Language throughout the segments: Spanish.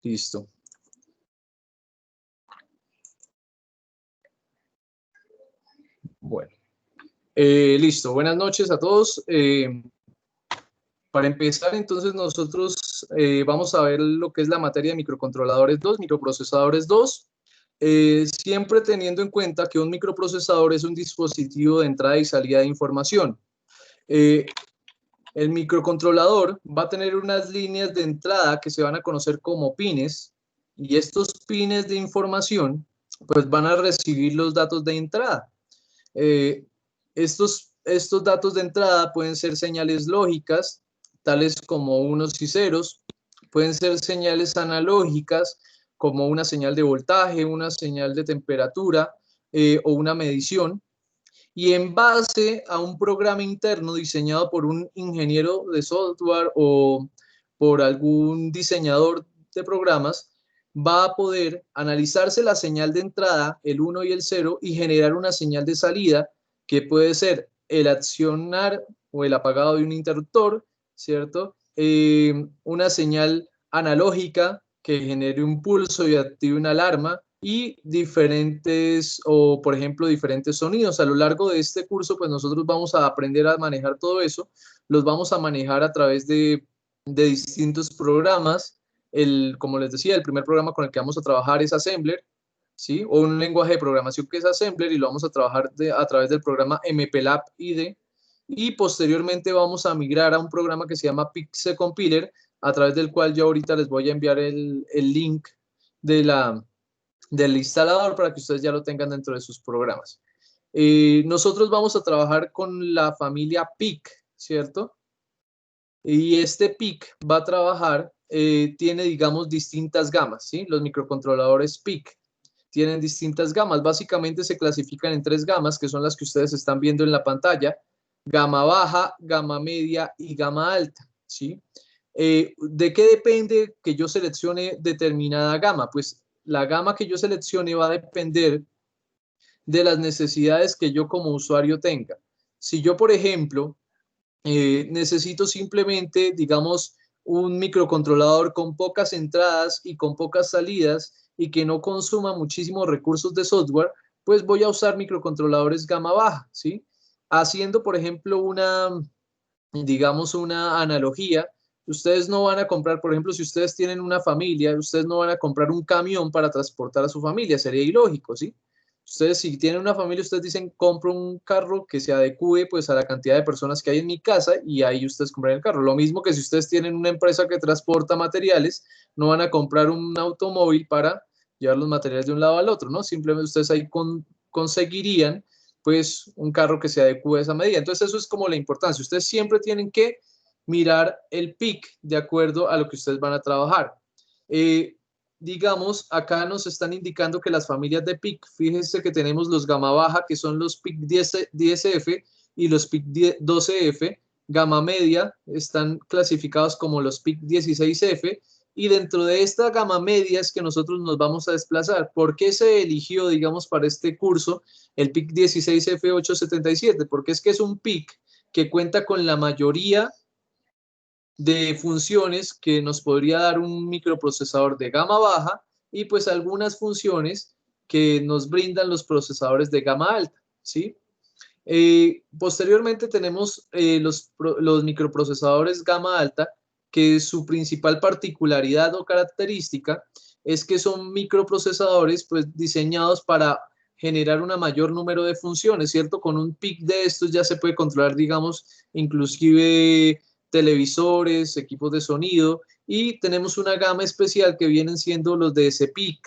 Listo. Bueno. Listo. Buenas noches a todos. Para empezar, entonces, nosotros vamos a ver lo que es la materia de microcontroladores 2, microprocesadores 2, siempre teniendo en cuenta que un microprocesador es un dispositivo de entrada y salida de información. El microcontrolador va a tener unas líneas de entrada que se van a conocer como pines, y estos pines de información pues van a recibir los datos de entrada. Estos datos de entrada pueden ser señales lógicas, tales como unos y ceros, pueden ser señales analógicas, como una señal de voltaje, una señal de temperatura o una medición, y en base a un programa interno diseñado por un ingeniero de software o por algún diseñador de programas, va a poder analizarse la señal de entrada, el 1 y el 0, y generar una señal de salida que puede ser el accionar o el apagado de un interruptor, ¿cierto? Una señal analógica que genere un pulso y active una alarma, y diferentes, o por ejemplo, diferentes sonidos. A lo largo de este curso, pues nosotros vamos a aprender a manejar todo eso. Los vamos a manejar a través de distintos programas. Como les decía, el primer programa con el que vamos a trabajar es Assembler, ¿sí? O un lenguaje de programación que es Assembler, y lo vamos a trabajar a través del programa MPLAB IDE. Y posteriormente vamos a migrar a un programa que se llama Pixel Compiler, a través del cual yo ahorita les voy a enviar el link del instalador para que ustedes ya lo tengan dentro de sus programas. Nosotros vamos a trabajar con la familia PIC, ¿cierto? Y este PIC va a trabajar, tiene, digamos, distintas gamas, ¿sí? Los microcontroladores PIC tienen distintas gamas. Básicamente se clasifican en 3 gamas, que son las que ustedes están viendo en la pantalla: gama baja, gama media y gama alta, ¿sí? ¿De qué depende que yo seleccione determinada gama? Pues la gama que yo seleccione va a depender de las necesidades que yo como usuario tenga. Si yo, por ejemplo, necesito simplemente, digamos, un microcontrolador con pocas entradas y con pocas salidas y que no consuma muchísimos recursos de software, pues voy a usar microcontroladores gama baja, ¿sí? Haciendo, por ejemplo, digamos, una analogía. Ustedes no van a comprar, por ejemplo, si ustedes tienen una familia, ustedes no van a comprar un camión para transportar a su familia, sería ilógico, ¿sí? Ustedes, si tienen una familia, ustedes dicen: compro un carro que se adecue pues a la cantidad de personas que hay en mi casa, y ahí ustedes compran el carro. Lo mismo que si ustedes tienen una empresa que transporta materiales, no van a comprar un automóvil para llevar los materiales de un lado al otro, ¿no? Simplemente ustedes ahí conseguirían pues un carro que se adecue a esa medida. Entonces eso es como la importancia. Ustedes siempre tienen que mirar el PIC de acuerdo a lo que ustedes van a trabajar. Digamos, acá nos están indicando que las familias de PIC, fíjense que tenemos los gama baja, que son los PIC 10F y los PIC 12F. Gama media están clasificados como los PIC 16F, y dentro de esta gama media es que nosotros nos vamos a desplazar. ¿Por qué se eligió, digamos, para este curso el PIC 16F877? Porque es que es un PIC que cuenta con la mayoría de funciones que nos podría dar un microprocesador de gama baja, y pues algunas funciones que nos brindan los procesadores de gama alta, ¿sí? Posteriormente tenemos los microprocesadores gama alta, que su principal particularidad o característica es que son microprocesadores pues diseñados para generar un mayor número de funciones, ¿cierto? Con un PIC de estos ya se puede controlar, digamos, inclusive televisores, equipos de sonido, y tenemos una gama especial que vienen siendo los DSPIC,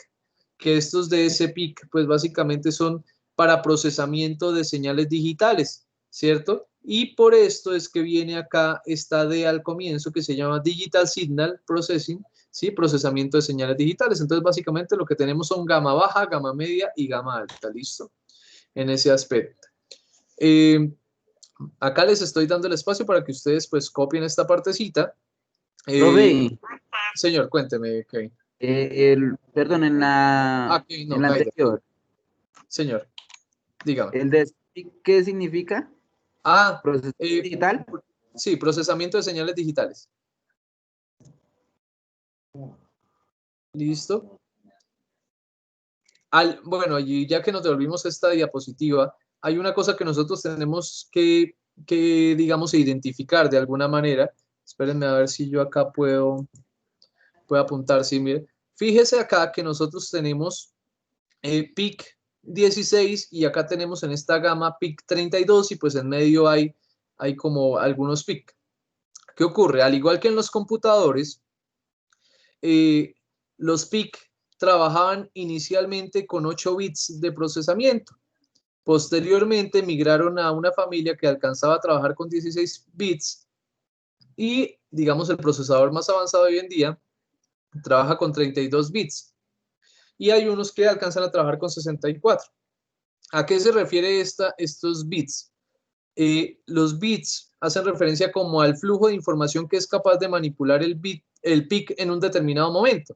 que estos DSPIC pues básicamente son para procesamiento de señales digitales, ¿cierto? Y por esto es que viene acá esta D al comienzo, que se llama Digital Signal Processing, ¿sí? Procesamiento de señales digitales. Entonces, básicamente lo que tenemos son gama baja, gama media y gama alta, ¿listo? En ese aspecto. Acá les estoy dando el espacio para que ustedes pues copien esta partecita. Profe, Señor, cuénteme, Kevin. perdón, Kevin, en no, la Kaider. anterior, Señor, dígame. ¿qué significa? Ah, ¿Proceso eh, digital? sí, procesamiento de señales digitales. ¿Listo? Bueno, allí ya que nos devolvimos esta diapositiva, hay una cosa que nosotros tenemos que, digamos, identificar de alguna manera. Espérenme a ver si yo acá puedo apuntar. Sí, mire. Fíjese acá que nosotros tenemos PIC 16 y acá tenemos en esta gama PIC 32 y pues en medio hay como algunos PIC. ¿Qué ocurre? Al igual que en los computadores, eh, los PIC trabajaban inicialmente con 8 bits de procesamiento. Posteriormente migraron a una familia que alcanzaba a trabajar con 16 bits y, digamos, el procesador más avanzado hoy en día trabaja con 32 bits. Y hay unos que alcanzan a trabajar con 64. ¿A qué se refiere estos bits? Los bits hacen referencia como al flujo de información que es capaz de manipular el PIC en un determinado momento.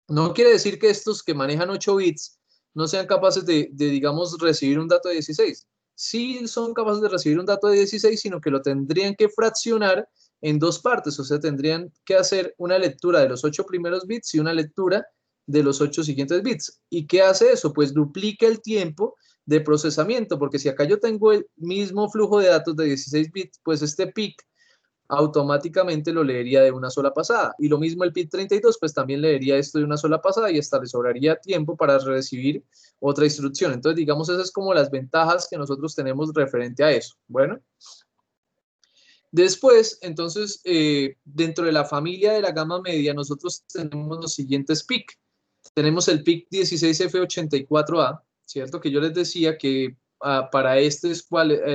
No quiere decir que estos que manejan 8 bits no sean capaces digamos, recibir un dato de 16. Sí son capaces de recibir un dato de 16, sino que lo tendrían que fraccionar en dos partes, o sea, tendrían que hacer una lectura de los 8 primeros bits y una lectura de los 8 siguientes bits. ¿Y qué hace eso? Pues duplica el tiempo de procesamiento, porque si acá yo tengo el mismo flujo de datos de 16 bits, pues este PIC automáticamente lo leería de una sola pasada. Y lo mismo el PIC 32, pues también leería esto de una sola pasada y hasta le sobraría tiempo para recibir otra instrucción. Entonces, digamos, esas es como las ventajas que nosotros tenemos referente a eso. Bueno, después, entonces, dentro de la familia de la gama media, nosotros tenemos los siguientes PIC. Tenemos el PIC 16F84A, ¿cierto? Que yo les decía que para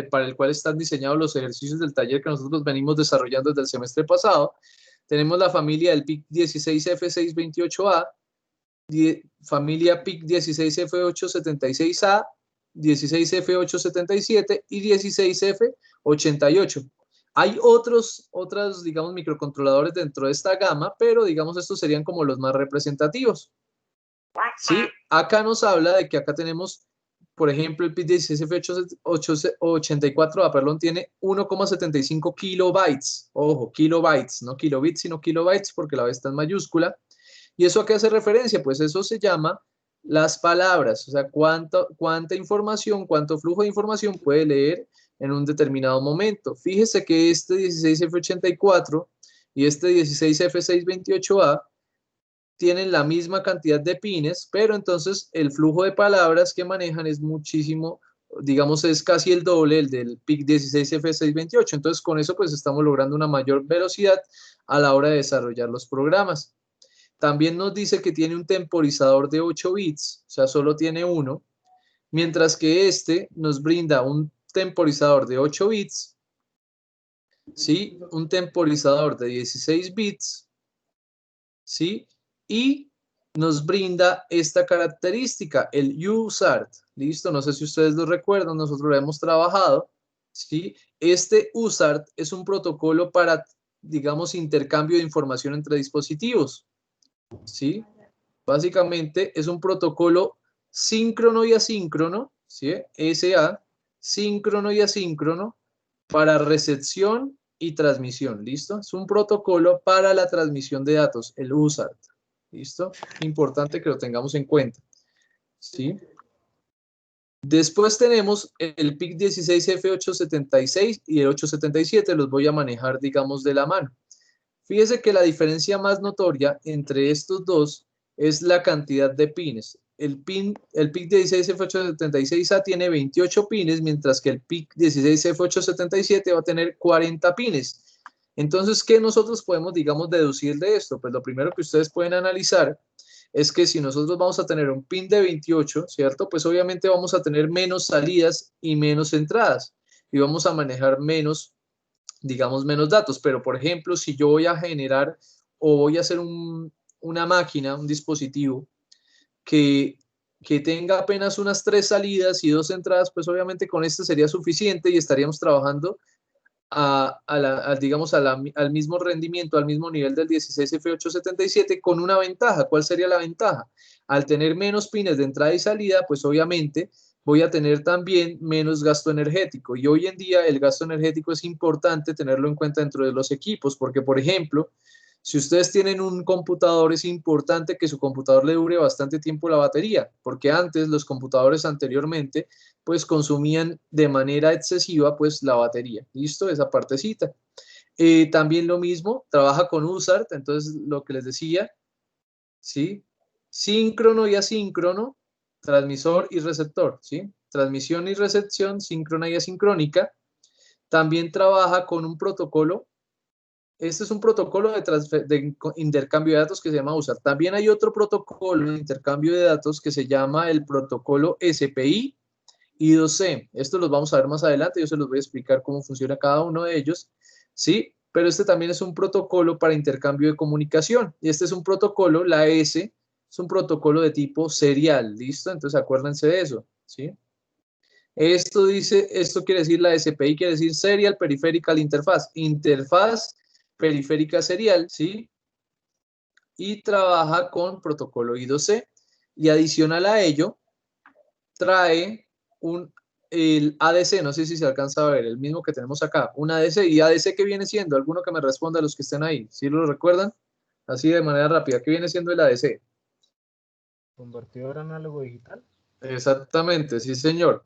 para el cual están diseñados los ejercicios del taller que nosotros venimos desarrollando desde el semestre pasado. Tenemos la familia del PIC 16F628A, familia PIC 16F876A, 16F877 y 16F88. Hay otros, digamos, microcontroladores dentro de esta gama, pero digamos estos serían como los más representativos. ¿Sí? Acá nos habla de que acá tenemos, por ejemplo, el PIC 16F884A, perdón, tiene 1,75 kilobytes. Ojo, kilobytes, no kilobits, sino kilobytes, porque la B está en mayúscula. ¿Y eso a qué hace referencia? Pues eso se llama las palabras, o sea, cuánta información, cuánto flujo de información puede leer en un determinado momento. Fíjese que este 16F84 y este 16F628A tienen la misma cantidad de pines, pero entonces el flujo de palabras que manejan es muchísimo, digamos, es casi el doble el del PIC 16F628. Entonces, con eso pues estamos logrando una mayor velocidad a la hora de desarrollar los programas. También nos dice que tiene un temporizador de 8 bits, o sea, solo tiene uno, mientras que este nos brinda un temporizador de 8 bits, ¿sí? Un temporizador de 16 bits, ¿sí? Y nos brinda esta característica, el USART. ¿Listo? No sé si ustedes lo recuerdan, nosotros lo hemos trabajado, ¿sí? Este USART es un protocolo para, digamos, intercambio de información entre dispositivos, ¿sí? Básicamente es un protocolo síncrono y asíncrono, ¿sí? SA, síncrono y asíncrono para recepción y transmisión, ¿listo? Es un protocolo para la transmisión de datos, el USART, ¿listo? Importante que lo tengamos en cuenta, ¿sí? Después tenemos el PIC 16F876 y el 877, los voy a manejar, digamos, de la mano. Fíjese que la diferencia más notoria entre estos dos es la cantidad de pines. El PIC 16F876A tiene 28 pines, mientras que el PIC 16F877 va a tener 40 pines. Entonces, ¿qué nosotros podemos, digamos, deducir de esto? Pues lo primero que ustedes pueden analizar es que si nosotros vamos a tener un pin de 28, ¿cierto? Pues obviamente vamos a tener menos salidas y menos entradas y vamos a manejar menos, digamos, menos datos. Pero, por ejemplo, si yo voy a generar o voy a hacer una máquina, un dispositivo que, que tenga apenas unas 3 salidas y 2 entradas, pues obviamente con este sería suficiente y estaríamos trabajando digamos, al mismo rendimiento, al mismo nivel del 16F877 con una ventaja. ¿Cuál sería la ventaja? Al tener menos pines de entrada y salida, pues obviamente voy a tener también menos gasto energético. Y hoy en día el gasto energético es importante tenerlo en cuenta dentro de los equipos, porque por ejemplo, Si ustedes tienen un computador, es importante que su computador le dure bastante tiempo la batería, porque antes los computadores anteriormente pues consumían de manera excesiva pues la batería. ¿Listo? Esa partecita. También lo mismo, trabaja con USART, entonces lo que les decía, ¿sí? Síncrono y asíncrono, transmisor y receptor, ¿sí? Transmisión y recepción síncrona y asincrónica. También trabaja con un protocolo. Este es un protocolo de intercambio de datos que se llama USART. También hay otro protocolo de intercambio de datos que se llama el protocolo SPI y 2C. Estos los vamos a ver más adelante. Yo se los voy a explicar cómo funciona cada uno de ellos, ¿sí? Pero este también es un protocolo para intercambio de comunicación. Y este es un protocolo, la S, es un protocolo de tipo serial, ¿listo? Entonces acuérdense de eso, ¿sí? Esto quiere decir la SPI, quiere decir Serial Peripheral Interface, interfaz periférica serial, ¿sí? Y trabaja con protocolo I2C. Y adicional a ello, trae el ADC, no sé si se alcanza a ver, el mismo que tenemos acá, un ADC. ¿Y ADC qué viene siendo? Alguno que me responda a los que estén ahí, ¿sí lo recuerdan? Así de manera rápida, ¿qué viene siendo el ADC? Convertidor análogo digital. Exactamente, sí señor.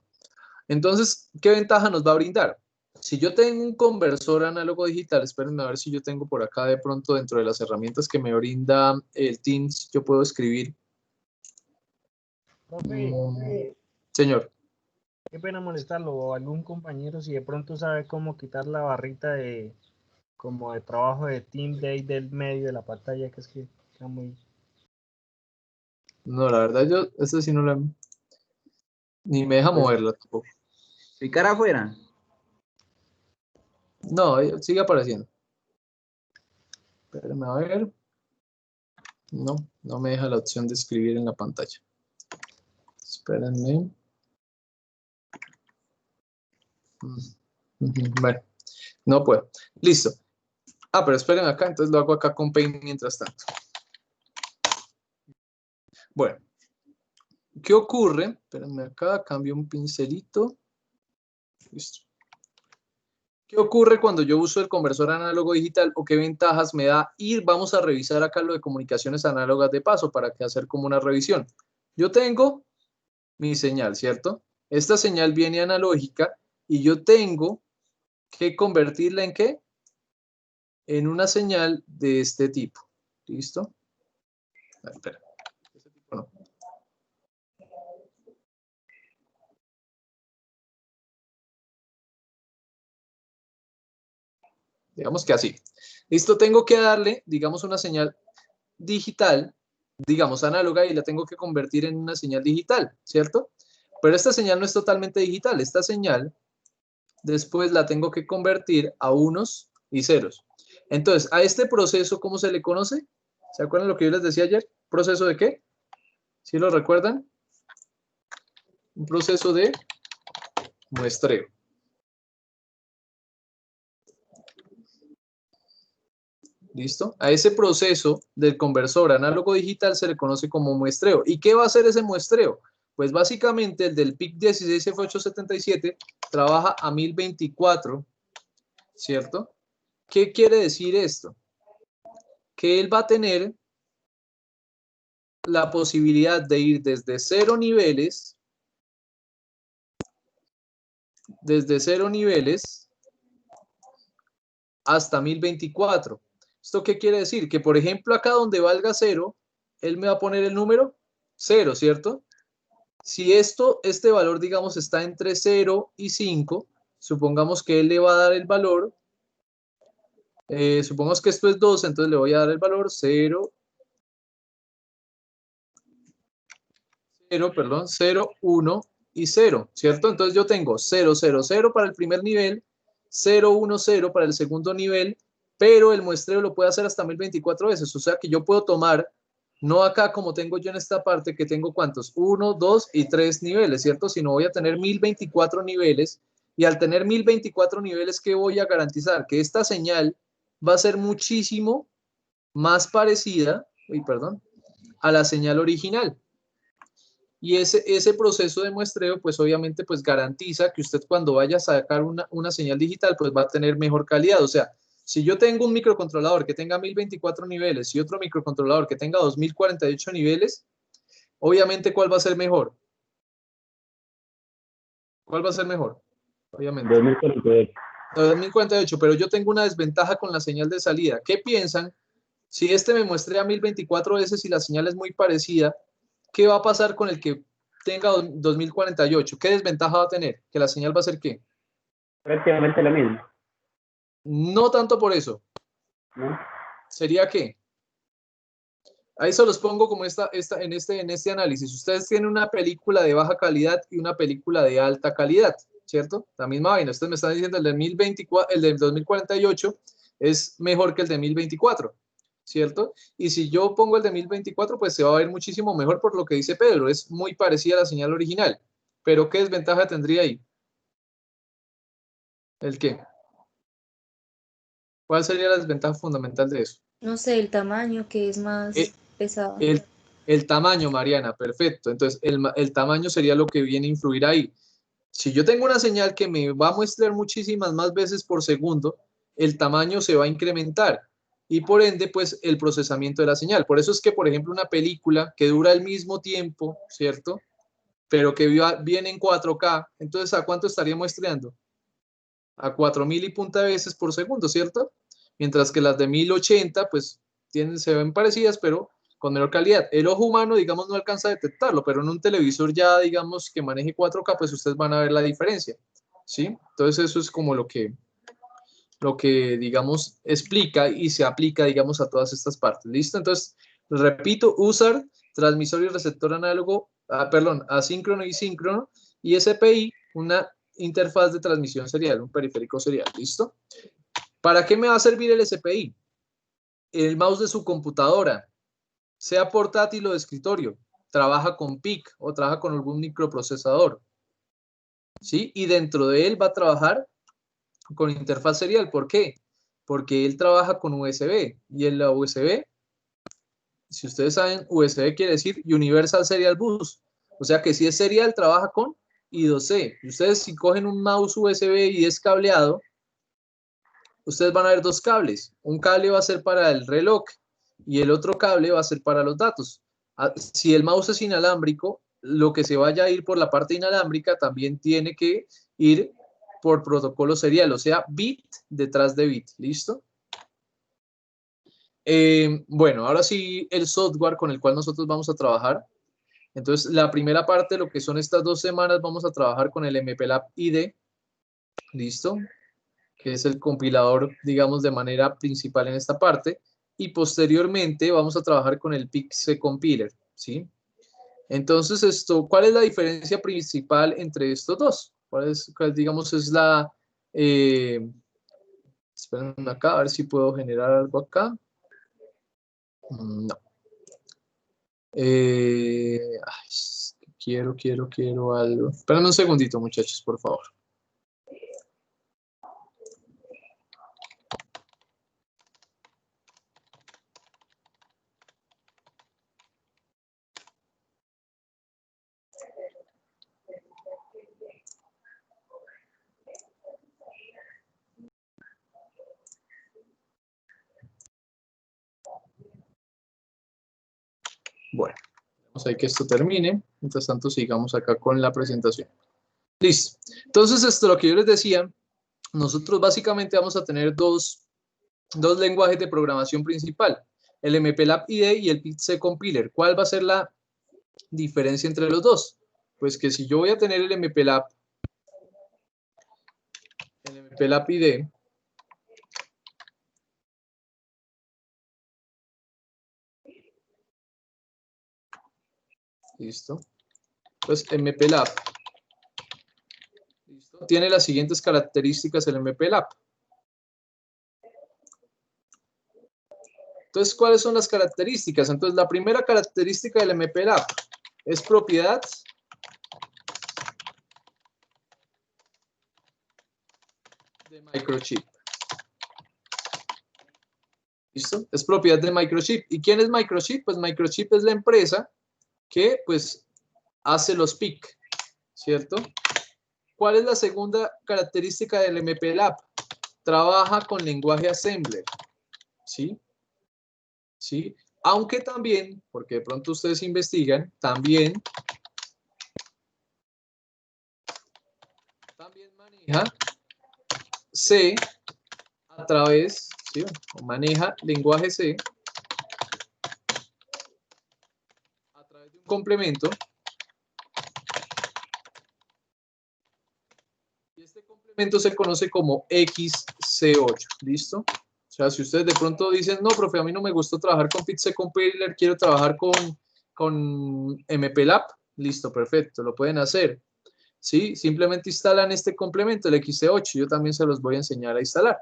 Entonces, ¿qué ventaja nos va a brindar? Si yo tengo un conversor análogo digital, espérenme a ver si yo tengo por acá de pronto dentro de las herramientas que me brinda el Teams, yo puedo escribir. Profe, Señor. qué pena molestarlo, o algún compañero si de pronto sabe cómo quitar la barrita de como de trabajo de Team Day del medio de la pantalla, que es que está muy... No, la verdad yo, este sí no lo... Ni me deja Pues, moverlo tampoco. picar afuera. No, sigue apareciendo. Espérenme a ver. No, no me deja la opción de escribir en la pantalla. Espérenme. Bueno, no puedo. Listo. Ah, pero esperen acá, entonces lo hago acá con Paint mientras tanto. Bueno, ¿qué ocurre? Espérenme acá, cambio un pincelito. Listo. ¿Qué ocurre cuando yo uso el conversor análogo digital o qué ventajas me da? Y vamos a revisar acá lo de comunicaciones análogas de paso para que hacer como una revisión. Yo tengo mi señal, ¿cierto? Esta señal viene analógica y yo tengo que convertirla en ¿qué? En una señal de este tipo. ¿Listo? Ah, espera. Este tipo no. Digamos que así. Listo, tengo que darle, digamos, una señal digital, digamos análoga, y la tengo que convertir en una señal digital, ¿cierto? Pero esta señal no es totalmente digital. Esta señal después la tengo que convertir a unos y ceros. Entonces, a este proceso, ¿cómo se le conoce? ¿Se acuerdan lo que yo les decía ayer? ¿Proceso de qué? ¿Sí lo recuerdan? Un proceso de muestreo. ¿Listo? A ese proceso del conversor análogo digital se le conoce como muestreo. ¿Y qué va a hacer ese muestreo? Pues básicamente el del PIC 16F877 trabaja a 1024, ¿cierto? ¿Qué quiere decir esto? Que él va a tener la posibilidad de ir desde cero niveles hasta 1024. ¿Esto qué quiere decir? Que por ejemplo acá donde valga 0, él me va a poner el número 0, ¿cierto? Si este valor, digamos, está entre 0 y 5, supongamos que él le va a dar el valor, supongamos que esto es 2, entonces le voy a dar el valor 0, 0, 1 y 0, ¿cierto? Entonces yo tengo 0, 0, 0 para el primer nivel, 0, 1, 0 para el segundo nivel, pero el muestreo lo puede hacer hasta 1024 veces, o sea que yo puedo tomar, no acá como tengo yo en esta parte, que tengo ¿cuántos? 1, 2 y 3 niveles, ¿cierto? Sino voy a tener 1024 niveles, y al tener 1024 niveles, ¿qué voy a garantizar? Que esta señal va a ser muchísimo más parecida, a la señal original. Y ese proceso de muestreo, pues obviamente, pues garantiza que usted cuando vaya a sacar una señal digital, pues va a tener mejor calidad. O sea, Si yo tengo un microcontrolador que tenga 1024 niveles y otro microcontrolador que tenga 2048 niveles, obviamente, ¿cuál va a ser mejor? ¿Cuál va a ser mejor? Obviamente. 2048. 2048, pero yo tengo una desventaja con la señal de salida. ¿Qué piensan? Si este me muestra a 1024 veces y la señal es muy parecida, ¿qué va a pasar con el que tenga 2048? ¿Qué desventaja va a tener? ¿Que la señal va a ser qué? Prácticamente lo mismo, No tanto por eso. ¿no? ¿Sería qué? Ahí se los pongo como en este análisis. Ustedes tienen una película de baja calidad y una película de alta calidad, ¿cierto? La misma vaina. Ustedes me están diciendo el de 1024, el de 2048 es mejor que el de 1024, ¿cierto? Y si yo pongo el de 1024, pues se va a ver muchísimo mejor por lo que dice Pedro. Es muy parecida a la señal original. Pero ¿qué desventaja tendría ahí? ¿El qué? ¿Cuál sería la desventaja fundamental de eso? No sé, el tamaño que es más pesado. El tamaño, Mariana, perfecto. Entonces, el tamaño sería lo que viene a influir ahí. Si yo tengo una señal que me va a muestrar muchísimas más veces por segundo, el tamaño se va a incrementar y por ende, pues el procesamiento de la señal. Por eso es que, por ejemplo, una película que dura el mismo tiempo, ¿cierto? Pero que viene en 4K, entonces, ¿a cuánto estaría muestreando? A 4000 y punta veces por segundo, ¿cierto? Mientras que las de 1080, pues, se ven parecidas, pero con menor calidad. El ojo humano, digamos, no alcanza a detectarlo, pero en un televisor ya, digamos, que maneje 4K, pues ustedes van a ver la diferencia, ¿sí? Entonces eso es como lo que, digamos, explica y se aplica, digamos, a todas estas partes, ¿listo? Entonces, repito, usar transmisor y receptor análogo, perdón, asíncrono y síncrono, y SPI, una interfaz de transmisión serial, un periférico serial, ¿listo? ¿Para qué me va a servir el SPI? El mouse de su computadora, sea portátil o de escritorio, trabaja con PIC o trabaja con algún microprocesador, ¿sí? Y dentro de él va a trabajar con interfaz serial. ¿Por qué? Porque él trabaja con USB y en la USB, si ustedes saben, USB quiere decir Universal Serial Bus. O sea que si es serial, trabaja con I2C. Y ustedes si cogen un mouse USB y es cableado, ustedes van a ver dos cables. Un cable va a ser para el reloj y el otro cable va a ser para los datos. Si el mouse es inalámbrico, lo que se vaya a ir por la parte inalámbrica también tiene que ir por protocolo serial, o sea, bit detrás de bit. ¿Listo? Bueno, ahora sí, el software con el cual nosotros vamos a trabajar. Entonces, la primera parte, lo que son estas 2 semanas, vamos a trabajar con el MPLAB ID. ¿Listo? Que es el compilador, digamos, de manera principal en esta parte, y posteriormente vamos a trabajar con el PIC compiler, ¿sí? Entonces, ¿cuál es la diferencia principal entre estos dos? Digamos, es la... esperen acá, a ver si puedo generar algo acá. No. Quiero algo. Espérenme un segundito, muchachos, por favor. Bueno, vamos a ver que esto termine. Mientras tanto, sigamos acá con la presentación. Listo. Entonces, lo que yo les decía, nosotros básicamente vamos a tener dos lenguajes de programación principal, el MPLAB ID y el PIC compiler. ¿Cuál va a ser la diferencia entre los dos? Pues que si yo voy a tener el MPLAB ID, listo, pues MPLAB, listo, tiene las siguientes características el MPLAB. Entonces, ¿cuáles son las características? Entonces, la primera característica del MPLAB es propiedad de microchip. ¿Listo? Es propiedad de Microchip. ¿Y quién es Microchip? Pues Microchip es la empresa que pues hace los PIC, ¿cierto? ¿Cuál es la segunda característica del MPLAB? trabaja con lenguaje Assembler, ¿sí? ¿Sí? Aunque también, porque de pronto ustedes investigan, también maneja C a través, ¿sí? O maneja lenguaje C a través de un complemento. Y este complemento se conoce como XC8, ¿listo? O sea, si ustedes de pronto dicen, no, profe, a mí no me gustó trabajar con PIC-C Compiler, quiero trabajar con MPLAB, listo, perfecto, lo pueden hacer. ¿Sí? Simplemente instalan este complemento, el XC8, yo también se los voy a enseñar a instalar.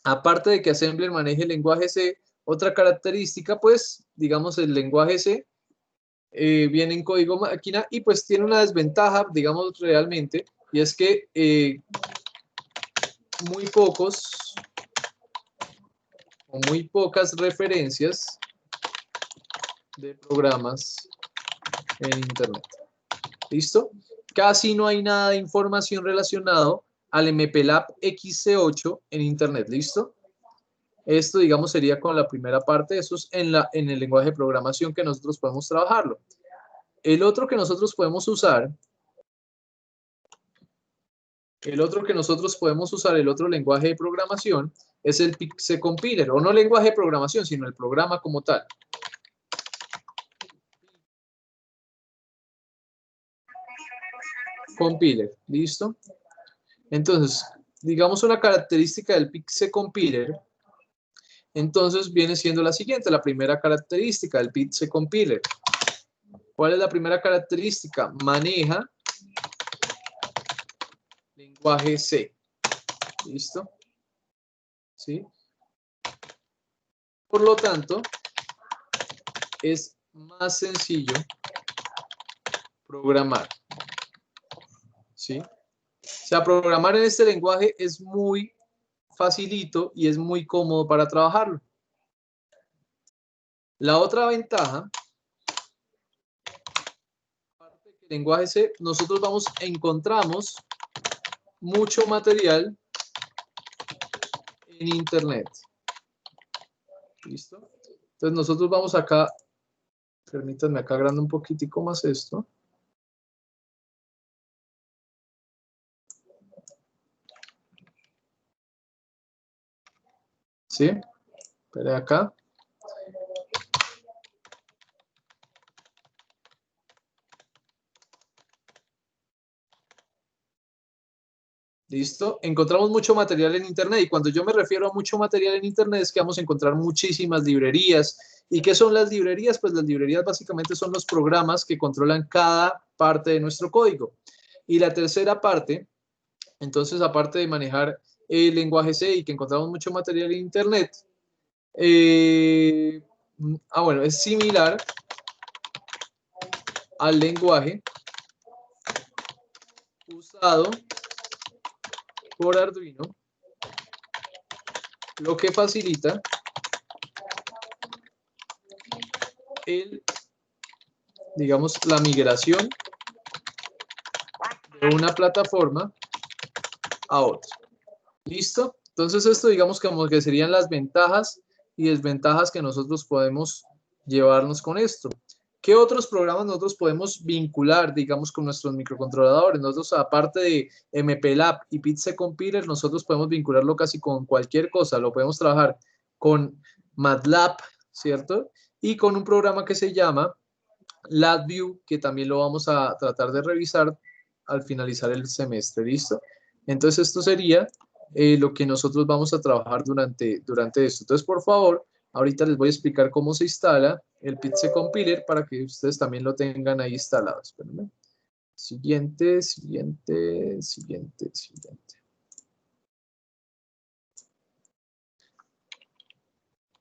Aparte de que Assembler maneje el lenguaje C, otra característica, pues, digamos, el lenguaje C viene en código máquina y pues tiene una desventaja, digamos, realmente, y es que muy pocas referencias de programas en Internet. ¿Listo? Casi no hay nada de información relacionado al MPLAB XC8 en Internet. ¿Listo? Esto, digamos, sería con la primera parte. Eso es en el lenguaje de programación que nosotros podemos trabajarlo. El otro que nosotros podemos usar, el otro lenguaje de programación, es el PIC-C Compiler, o no lenguaje de programación, sino el programa como tal. Compiler, ¿listo? Entonces, digamos una característica del PIC-C Compiler, entonces viene siendo la siguiente, la primera característica del PIC-C Compiler. ¿Cuál es la primera característica? Maneja lenguaje C. ¿Listo? ¿Sí? Por lo tanto, es más sencillo programar. ¿Sí? O sea, programar en este lenguaje es muy facilito y es muy cómodo para trabajarlo. La otra ventaja, aparte del lenguaje C, nosotros encontramos mucho material en Internet. ¿Listo? Entonces nosotros vamos acá, permítanme acá agrando un poquitico más esto. ¿Sí? Espere acá. ¿Listo? Encontramos mucho material en Internet y cuando yo me refiero a mucho material en Internet es que vamos a encontrar muchísimas librerías. ¿Y qué son las librerías? Pues las librerías básicamente son los programas que controlan cada parte de nuestro código. Y la tercera parte, entonces aparte de manejar el lenguaje C y que encontramos mucho material en Internet, bueno, es similar al lenguaje usado por Arduino, lo que facilita digamos, la migración de una plataforma a otra. ¿Listo? Entonces esto, digamos, como que serían las ventajas y desventajas que nosotros podemos llevarnos con esto. ¿Qué otros programas nosotros podemos vincular, digamos, con nuestros microcontroladores? Nosotros, aparte de MPLAB y PIC-C Compiler, nosotros podemos vincularlo casi con cualquier cosa. Lo podemos trabajar con MATLAB, ¿cierto? Y con un programa que se llama LabVIEW, que también lo vamos a tratar de revisar al finalizar el semestre. ¿Listo? Entonces, esto sería lo que nosotros vamos a trabajar durante esto. Entonces, por favor, ahorita les voy a explicar cómo se instala el PIC-C Compiler para que ustedes también lo tengan ahí instalado. Espérenme. Siguiente.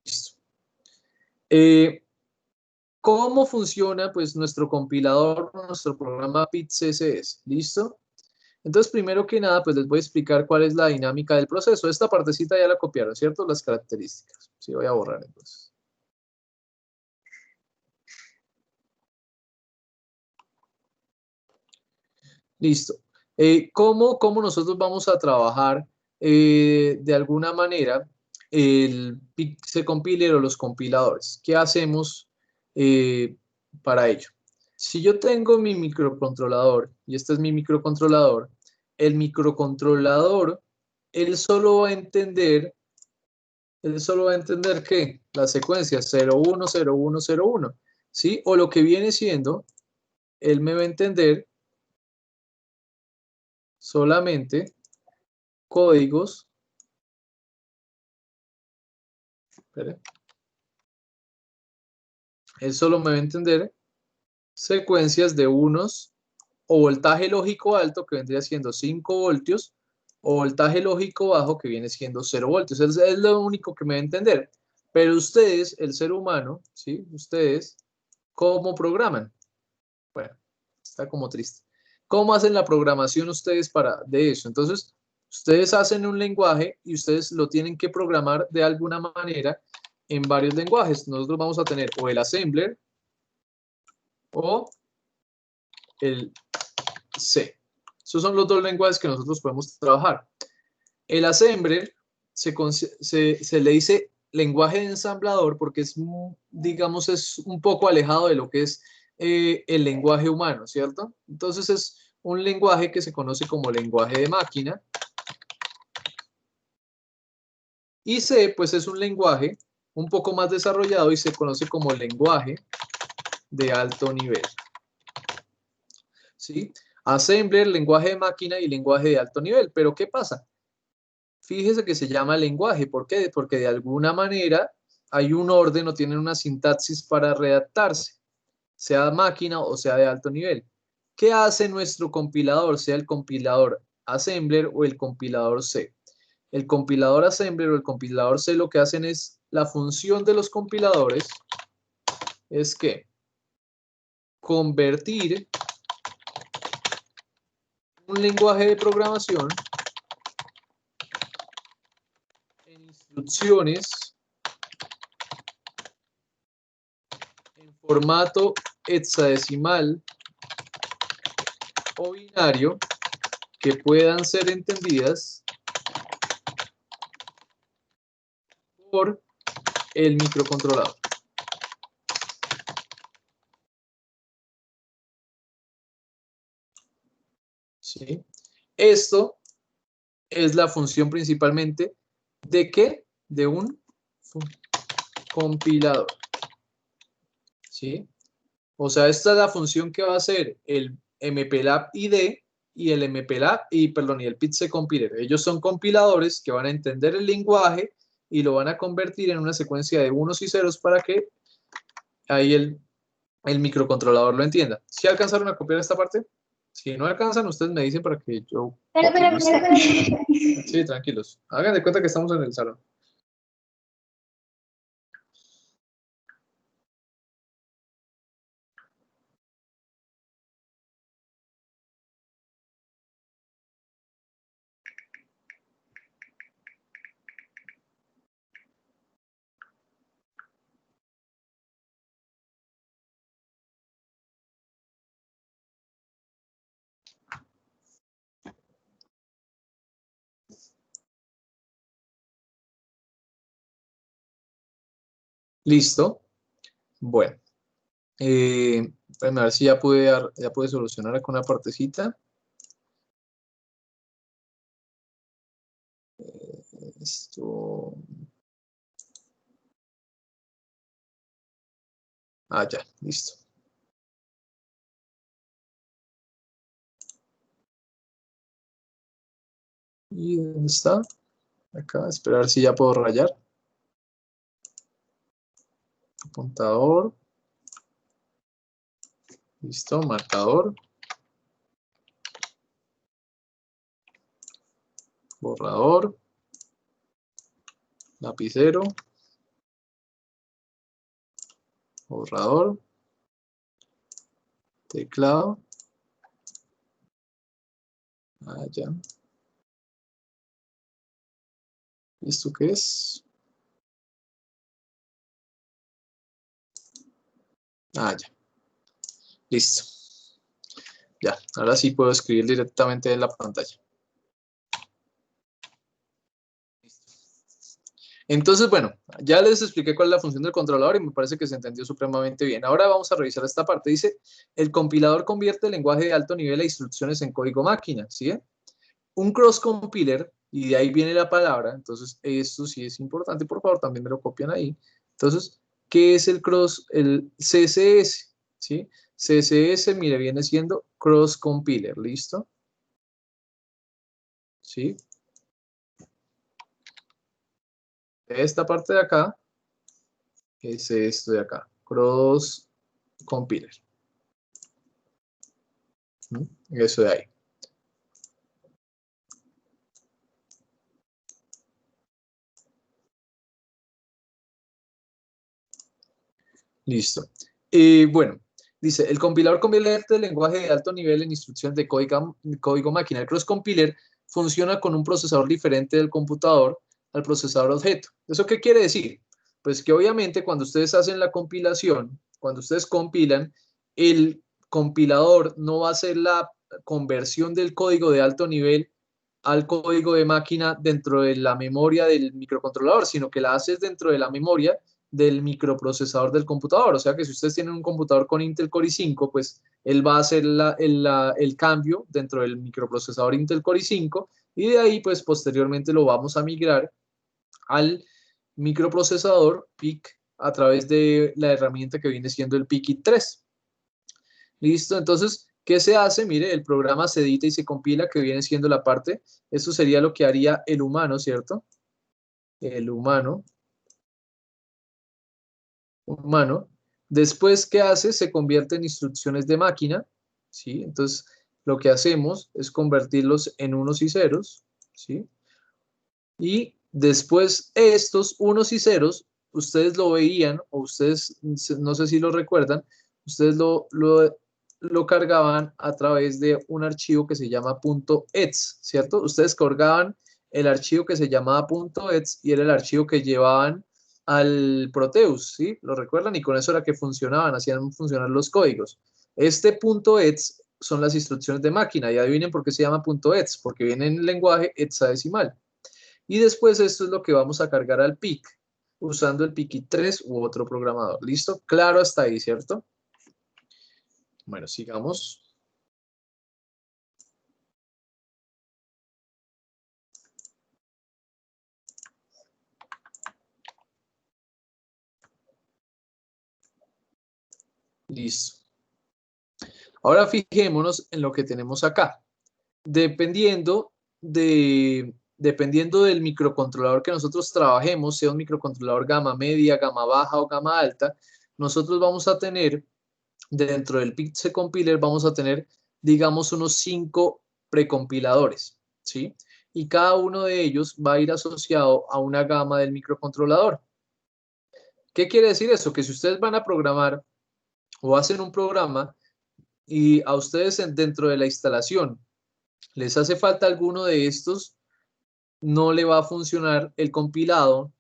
Listo. ¿Cómo funciona pues nuestro compilador, nuestro programa PIC-CSS? ¿Listo? Entonces, primero que nada, pues les voy a explicar cuál es la dinámica del proceso. Esta partecita ya la copiaron, ¿cierto? Las características. Sí, voy a borrar entonces. Listo. ¿Cómo nosotros vamos a trabajar de alguna manera el PIC compiler o los compiladores. ¿Qué hacemos para ello? Si yo tengo mi microcontrolador y este es mi microcontrolador, el microcontrolador, él solo va a entender que la secuencia 01, 01, 01, ¿sí? O lo que viene siendo, él me va a entender solamente códigos. Espere. Él solo me va a entender secuencias de unos o voltaje lógico alto, que vendría siendo 5 voltios, o voltaje lógico bajo, que viene siendo 0 voltios. Es lo único que me va a entender. Pero ustedes, el ser humano, ¿sí? Ustedes, ¿cómo programan? Bueno, está como triste. ¿Cómo hacen la programación ustedes de eso? Entonces, ustedes hacen un lenguaje y ustedes lo tienen que programar de alguna manera en varios lenguajes. Nosotros vamos a tener o el assembler o el C. Esos son los dos lenguajes que nosotros podemos trabajar. El assembler se le dice lenguaje de ensamblador porque es, digamos, es un poco alejado de lo que es el lenguaje humano, ¿cierto? Entonces es un lenguaje que se conoce como lenguaje de máquina. Y C, pues es un lenguaje un poco más desarrollado y se conoce como lenguaje de alto nivel. ¿Sí? Assembler, lenguaje de máquina y lenguaje de alto nivel. Pero ¿qué pasa? Fíjese que se llama lenguaje. ¿Por qué? Porque de alguna manera hay un orden o tienen una sintaxis para redactarse, sea máquina o sea de alto nivel. ¿Qué hace nuestro compilador, sea el compilador assembler o el compilador C? El compilador assembler o el compilador C lo que hacen es, la función de los compiladores es que convertir un lenguaje de programación en instrucciones en formato hexadecimal o binario que puedan ser entendidas por el microcontrolador. ¿Sí? Esto es la función principalmente ¿de qué? De un compilador. ¿Sí? O sea, esta es la función que va a hacer el mplab ID y el mplab y el PIC compiler. Ellos son compiladores que van a entender el lenguaje y lo van a convertir en una secuencia de unos y ceros para que ahí el microcontrolador lo entienda. ¿Sí alcanzaron a copiar esta parte? Si no alcanzan, ustedes me dicen para que yo... Sí, tranquilos. Hagan de cuenta que estamos en el salón. Listo. Bueno. A ver si ya pude solucionar con una partecita. Esto. Ah, ya, listo. ¿Y dónde está? Acá, esperar si ya puedo rayar. Apuntador. Listo, marcador. Borrador. Lapicero. Borrador. Teclado. Ah, ya. ¿Esto qué es? Ah, ya. Listo. Ya, ahora sí puedo escribir directamente en la pantalla. Entonces, bueno, ya les expliqué cuál es la función del controlador y me parece que se entendió supremamente bien. Ahora vamos a revisar esta parte. Dice, el compilador convierte el lenguaje de alto nivel a instrucciones en código máquina, ¿sí? Un cross compiler, y de ahí viene la palabra, entonces esto sí es importante, por favor, también me lo copian ahí. Entonces, ¿qué es el CSS? ¿Sí? CSS, mire, viene siendo cross compiler, ¿listo? ¿Sí? Esta parte de acá es esto de acá, cross compiler. Eso de ahí. Listo. Bueno, dice, el compilador convierte el lenguaje de alto nivel en instrucciones de código máquina. El cross compiler funciona con un procesador diferente del computador al procesador objeto. ¿Eso qué quiere decir? Pues que obviamente cuando ustedes hacen la compilación, cuando ustedes compilan, el compilador no va a hacer la conversión del código de alto nivel al código de máquina dentro de la memoria del microcontrolador, sino que la haces dentro de la memoria del microprocesador del computador. O sea que si ustedes tienen un computador con Intel Core i5, pues él va a hacer el cambio dentro del microprocesador Intel Core i5 y de ahí pues posteriormente lo vamos a migrar al microprocesador PIC a través de la herramienta que viene siendo el PIC-3. ¿Listo? Entonces, ¿qué se hace? Mire, el programa se edita y se compila, que viene siendo la parte, eso sería lo que haría el humano, ¿cierto? El humano. Después, ¿qué hace? Se convierte en instrucciones de máquina, ¿sí? Entonces, lo que hacemos es convertirlos en unos y ceros, ¿sí? Y después estos unos y ceros, ustedes lo veían, o ustedes, no sé si lo recuerdan, ustedes lo cargaban a través de un archivo que se llama .ets, ¿cierto? Ustedes cargaban el archivo que se llamaba .ets y era el archivo que llevaban al Proteus, ¿sí? ¿Lo recuerdan? Y con eso era que funcionaban, hacían funcionar los códigos. Este .ets son las instrucciones de máquina, y adivinen por qué se llama .ets, porque viene en lenguaje hexadecimal. Y después esto es lo que vamos a cargar al PIC, usando el PIC-3 u otro programador. ¿Listo? Claro hasta ahí, ¿cierto? Bueno, sigamos. Listo. Ahora fijémonos en lo que tenemos acá. Dependiendo del microcontrolador que nosotros trabajemos, sea un microcontrolador gama media, gama baja o gama alta, nosotros vamos a tener, dentro del PIC compiler, vamos a tener, digamos, unos 5 precompiladores, ¿sí? Y cada uno de ellos va a ir asociado a una gama del microcontrolador. ¿Qué quiere decir eso? Que si ustedes van a programar o hacen un programa y a ustedes dentro de la instalación les hace falta alguno de estos, no le va a funcionar el compilado,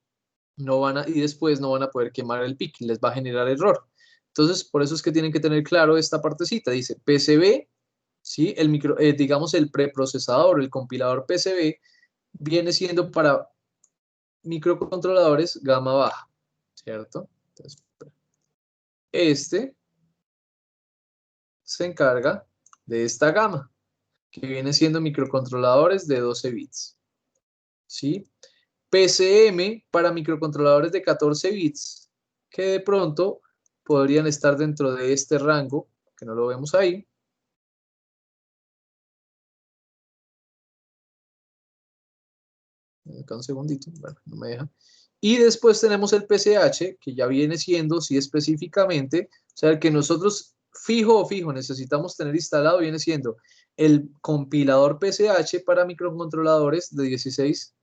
y después no van a poder quemar el PIC, les va a generar error. Entonces, por eso es que tienen que tener claro esta partecita. Dice PCB, ¿sí? Digamos el preprocesador, el compilador PCB, viene siendo para microcontroladores gama baja, ¿cierto? Entonces, este se encarga de esta gama, que viene siendo microcontroladores de 12 bits, ¿sí? PCM para microcontroladores de 14 bits, que de pronto podrían estar dentro de este rango, que no lo vemos ahí. Acá un segundito, bueno, no me deja. Y después tenemos el PCH, que ya viene siendo, sí, específicamente, o sea, el que nosotros fijo necesitamos tener instalado, viene siendo el compilador PCH para microcontroladores de 16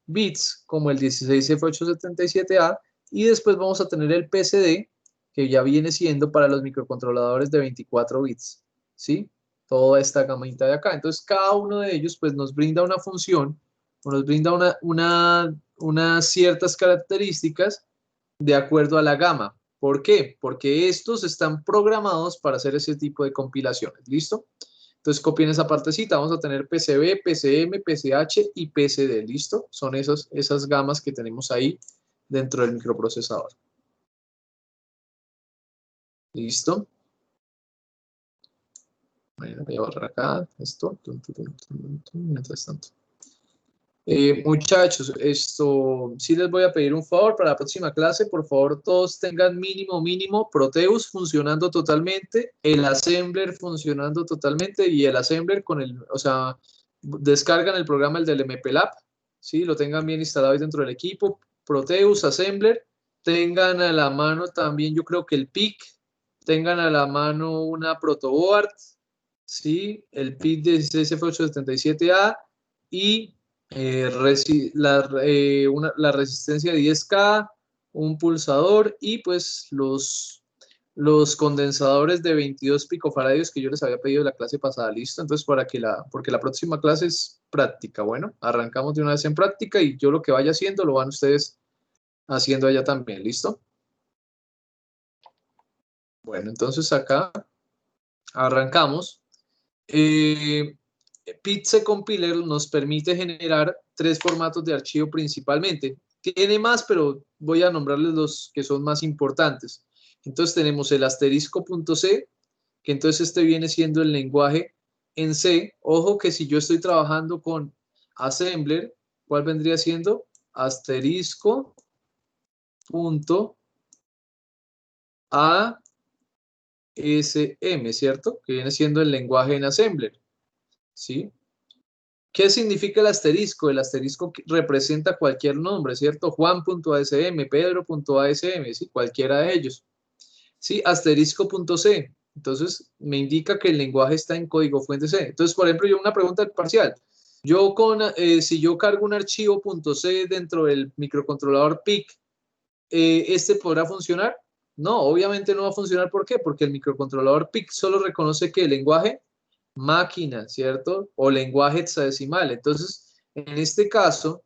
bits, como el 16F877A, y después vamos a tener el PCD, que ya viene siendo para los microcontroladores de 24 bits, ¿sí? Toda esta gamita de acá. Entonces, cada uno de ellos, pues, nos brinda una función, o nos brinda unas ciertas características de acuerdo a la gama. ¿Por qué? Porque estos están programados para hacer ese tipo de compilaciones, ¿listo? Entonces copien esa partecita, vamos a tener PCB, PCM, PCH y PCD, ¿listo? Son esas gamas que tenemos ahí dentro del microprocesador. ¿Listo? Bueno, voy a borrar acá esto, mientras tanto. Muchachos, esto sí les voy a pedir un favor para la próxima clase, por favor todos tengan mínimo Proteus funcionando totalmente, el assembler funcionando totalmente y el assembler con o sea, descargan el programa el del MPLAB, ¿sí? Lo tengan bien instalado ahí dentro del equipo, Proteus, assembler, tengan a la mano también yo creo que el PIC, tengan a la mano una protoboard, ¿sí? El PIC de SF877A y la resistencia de 10K, un pulsador y pues los condensadores de 22 picofaradios que yo les había pedido la clase pasada, ¿listo? Entonces, porque la próxima clase es práctica, bueno, arrancamos de una vez en práctica y yo lo que vaya haciendo lo van ustedes haciendo allá también, ¿listo? Bueno, entonces acá arrancamos. Pitse Compiler nos permite generar 3 formatos de archivo principalmente. Tiene más, pero voy a nombrarles los que son más importantes. Entonces tenemos el asterisco.c, que entonces este viene siendo el lenguaje en C. Ojo que si yo estoy trabajando con assembler, ¿cuál vendría siendo? Asterisco.a SM, ¿cierto? Que viene siendo el lenguaje en assembler, ¿sí? ¿Qué significa el asterisco? El asterisco representa cualquier nombre, ¿cierto? Juan.asm, Pedro.asm, ¿sí? Cualquiera de ellos. ¿Sí? Asterisco.c. Entonces, me indica que el lenguaje está en código fuente C. Entonces, por ejemplo, yo una pregunta parcial. Si yo cargo un archivo .c dentro del microcontrolador PIC, ¿este podrá funcionar? No, obviamente no va a funcionar. ¿Por qué? Porque el microcontrolador PIC solo reconoce que el lenguaje máquina, ¿cierto? O lenguaje hexadecimal. Entonces, en este caso,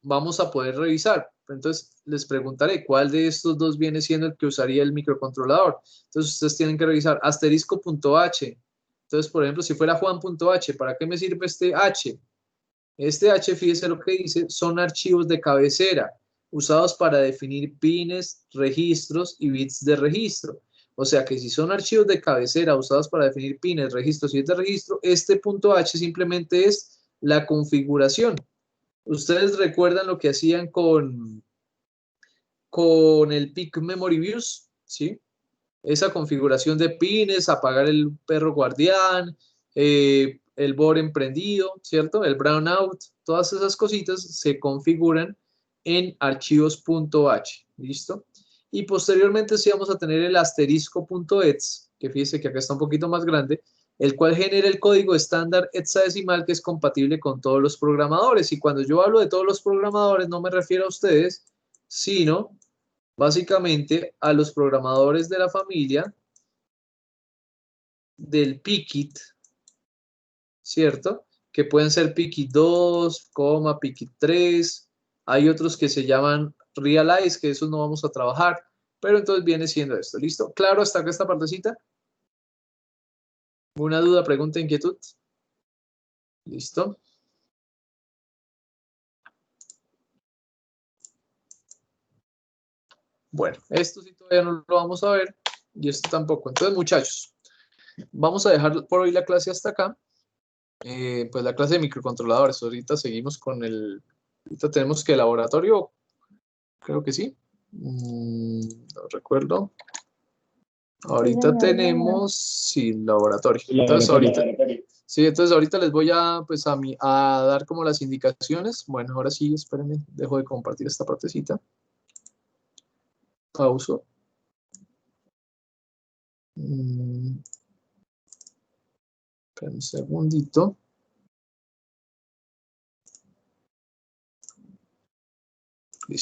vamos a poder revisar. Entonces, les preguntaré cuál de estos dos viene siendo el que usaría el microcontrolador. Entonces, ustedes tienen que revisar asterisco.h. Entonces, por ejemplo, si fuera Juan.h, ¿para qué me sirve este H? Este H, fíjese lo que dice, son archivos de cabecera usados para definir pines, registros y bits de registro. O sea que si son archivos de cabecera usados para definir pines, registros y bits de registro, este punto H simplemente es la configuración. Ustedes recuerdan lo que hacían con el PIC Memory Views, ¿sí? Esa configuración de pines, apagar el perro guardián, el board emprendido, ¿cierto? El brownout, todas esas cositas se configuran en archivos.h, ¿listo? Y posteriormente sí vamos a tener el asterisco.exe, que fíjense que acá está un poquito más grande, el cual genera el código estándar hexadecimal que es compatible con todos los programadores. Y cuando yo hablo de todos los programadores, no me refiero a ustedes, sino básicamente a los programadores de la familia del PICIT, ¿cierto? Que pueden ser PICIT 2, PICIT 3, hay otros que se llaman Realize, que esos no vamos a trabajar, pero entonces viene siendo esto, ¿listo? ¿Claro hasta acá esta partecita? ¿Una duda, pregunta, inquietud? ¿Listo? Bueno, esto sí todavía no lo vamos a ver y esto tampoco. Entonces, muchachos, vamos a dejar por hoy la clase hasta acá. Pues la clase de microcontroladores. Ahorita seguimos con ahorita tenemos que laboratorio, creo que sí. No recuerdo. Ahorita tenemos, sí, laboratorio. Entonces ahorita les voy a, pues a dar como las indicaciones. Bueno, ahora sí, espérenme, dejo de compartir esta partecita. Pauso. Un segundito.